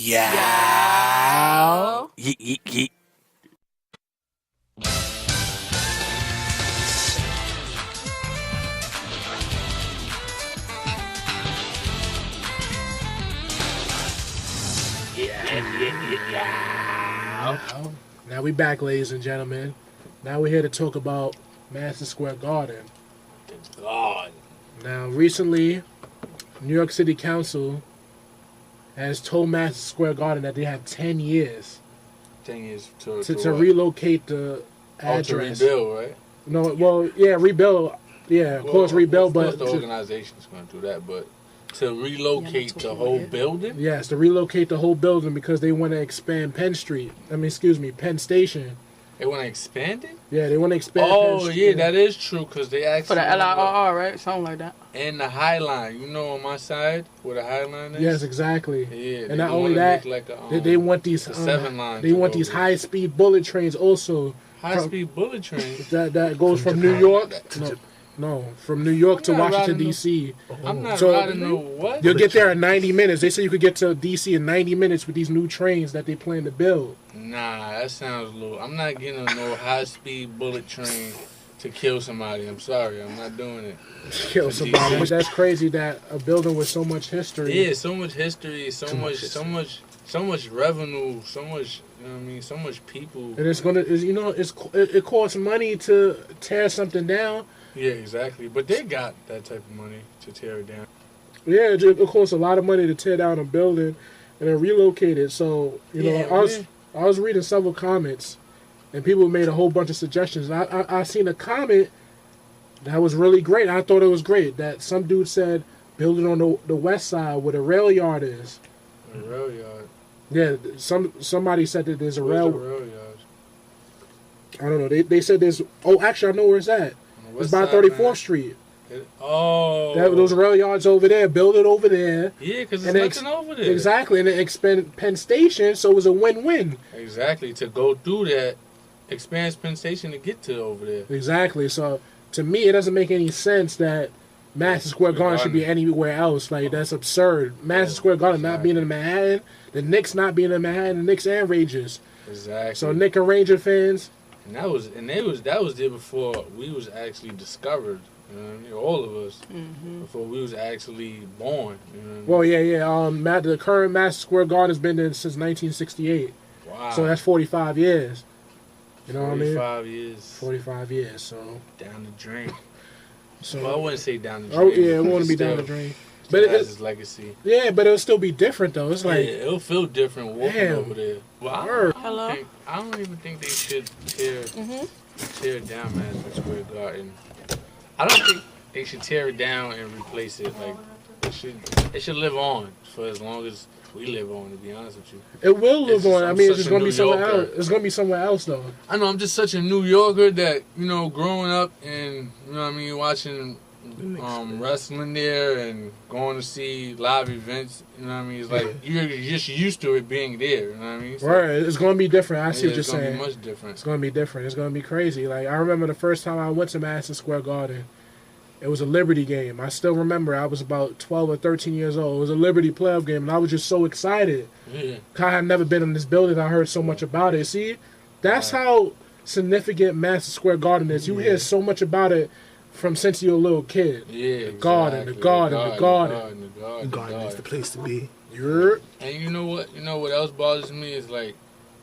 Yeah. Yeet, yeet, yeet. Now we back, ladies and gentlemen. Now we're here to talk about Madison Square Garden. God. Now, recently, New York City Council has told Madison Square Garden that they have 10 years 10 years to relocate the address. To rebuild, right? No, well, yeah, rebuild. Yeah, of course, rebuild, of course but the organization's going to do that, but to relocate the whole building? Yes, to relocate the whole building because they want to expand Penn Station. They want to expand it? Yeah, they want to expand Penn Street. Yeah, that is true, because they actually... For the LIRR, right? Something like that. And the High Line. You know on my side where the High Line is? Yes, exactly. Yeah, and not only that, they want these... seven line. They want these high-speed bullet trains also. High-speed bullet trains? That goes from New York... No, from New York to Washington, D.C. I'm not riding no what? You'll get there in 90 minutes. They say you could get to D.C. in 90 minutes with these new trains that they plan to build. Nah, that sounds a little... I'm not getting on no high-speed bullet train to kill somebody. I'm sorry. I'm not doing it. Kill somebody. But that's crazy that a building with so much history... Yeah, so much history, so much revenue, so much... You know what I mean? So much people. And it's gonna... It costs money to tear something down. Yeah, exactly. But they got that type of money to tear it down. Yeah, it costs a lot of money to tear down a building and then relocate it. So, I was reading several comments, and people made a whole bunch of suggestions. I seen a comment that was really great. I thought it was great. That some dude said, build it on the west side where the rail yard is. The rail yard? Yeah, somebody said that there's a rail yard? I don't know. They said there's... Oh, actually, I know where it's at. It's by 34th Street. Those rail yards over there. Build it over there. Yeah, because there's nothing over there. Exactly, and then expand Penn Station, so it was a win-win. Exactly, to go through that, expand Penn Station to get to over there. Exactly, so to me, it doesn't make any sense that Madison Square Garden should be anywhere else. Like, that's absurd. Madison Square Garden not being in Manhattan, the Knicks not being in Manhattan, the Knicks and Rangers. Exactly. So Knicks and Ranger fans... And that was there before we was actually discovered. You know what I mean? All of us before we was actually born. You know what I mean? Well, yeah. The current Madison Square Garden has been there since 1968. Wow. So that's 45 years. You know what I mean? 45 years. 45 years. So down the drain. So I wouldn't say down the drain. Oh yeah, it wouldn't be down the drain. But it has its legacy. Yeah, but it'll still be different though. It's like it'll feel different walking over there. Well, I don't even think they should tear down Madison Square Garden. I don't think they should tear it down and replace it. Like it should live on for as long as we live on. To be honest with you, it will live on. I mean, it's gonna be somewhere else. It's gonna be somewhere else though. I know. I'm just such a New Yorker that growing up and watching. Wrestling there and going to see live events, you know what I mean? It's like you're just used to it being there, you know what I mean? So, right, it's going to be different. I see what you're saying. It's going to be much different. It's going to be different. It's going to be crazy. Like, I remember the first time I went to Madison Square Garden, it was a Liberty game. I still remember I was about 12 or 13 years old. It was a Liberty playoff game, and I was just so excited. Yeah. I had never been in this building. I heard so much about it. See, that's how significant Madison Square Garden is. You hear so much about it from since you're a little kid. Yeah, the garden is the place to be. And you know what? You know what else bothers me is like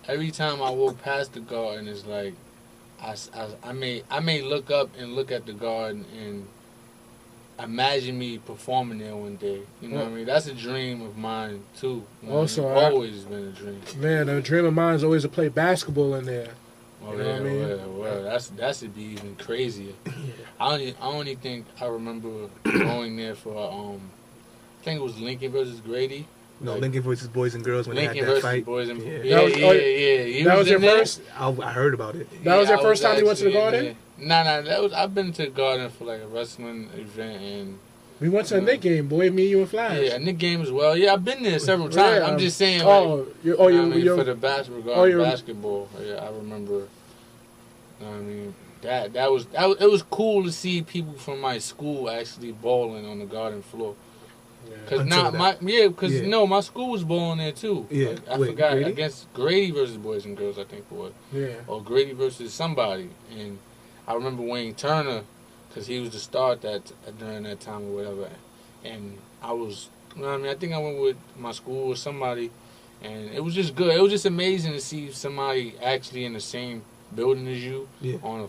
every time I walk past the garden, it's like I may look up and look at the garden and imagine me performing there one day. You know what I mean? That's a dream of mine too. Also, always been a dream. Man, a dream of mine is always to play basketball in there. Oh, you know what I mean? Well, that'd be even crazier. I only think I remember going there for I think it was Lincoln versus Grady. No, like, Lincoln versus Boys and Girls when Lincoln they had that fight. Boys and yeah. That was your first. I heard about it. That was your first time you went to the Garden. Nah. I've been to the Garden for like a wrestling event and. We went to a Knick game, boy. Me, you, and Flash. Yeah, a Knick game as well. Yeah, I've been there several times. I'm just saying. For the basketball. Yeah, I remember. I mean, it was cool to see people from my school actually balling on the Garden floor. Cause my school was bowling there too. Yeah, I forgot Grady? against Grady versus Boys and Girls, I think it was. Yeah. Or Grady versus somebody, and I remember Wayne Turner, cause he was the star during that time or whatever, and I was, I think I went with my school or somebody, and it was just good. It was just amazing to see somebody actually in the same building as you on a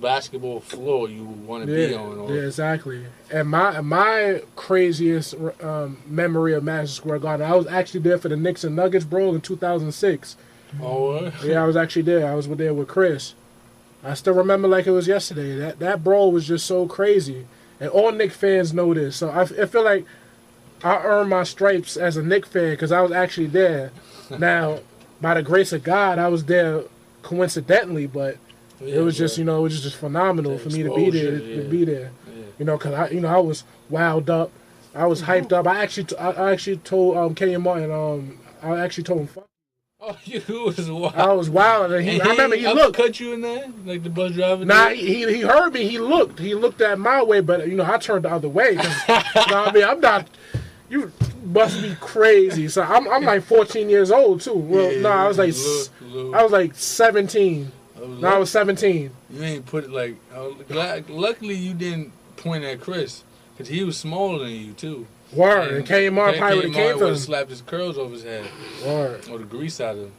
basketball floor you want to be on. Yeah, exactly. And my craziest memory of Madison Square Garden, I was actually there for the Knicks and Nuggets brawl in 2006. Oh, yeah, I was actually there. I was there with Chris. I still remember like it was yesterday. That brawl was just so crazy, and all Knicks fans know this. So I feel like I earned my stripes as a Knicks fan because I was actually there. Now, by the grace of God, I was there coincidentally, but it was just, it was just phenomenal for me to be there. Because I was wowed up, I was hyped up. I actually told Kenny Martin, I actually told him, fuck. Oh, you was wild. I was wild, and I remember he looked. Cut you in there, like the bus driver. Nah, he heard me. He looked at my way, but I turned the other way. I'm not. You must be crazy. So I'm like 14 years old too. Well, I was like 17. I was 17. You ain't put it like. Luckily, you didn't point at Chris because he was smaller than you too. Word. And Kmart probably would have came for him. Slapped his curls over his head. Word. Or the grease out of him.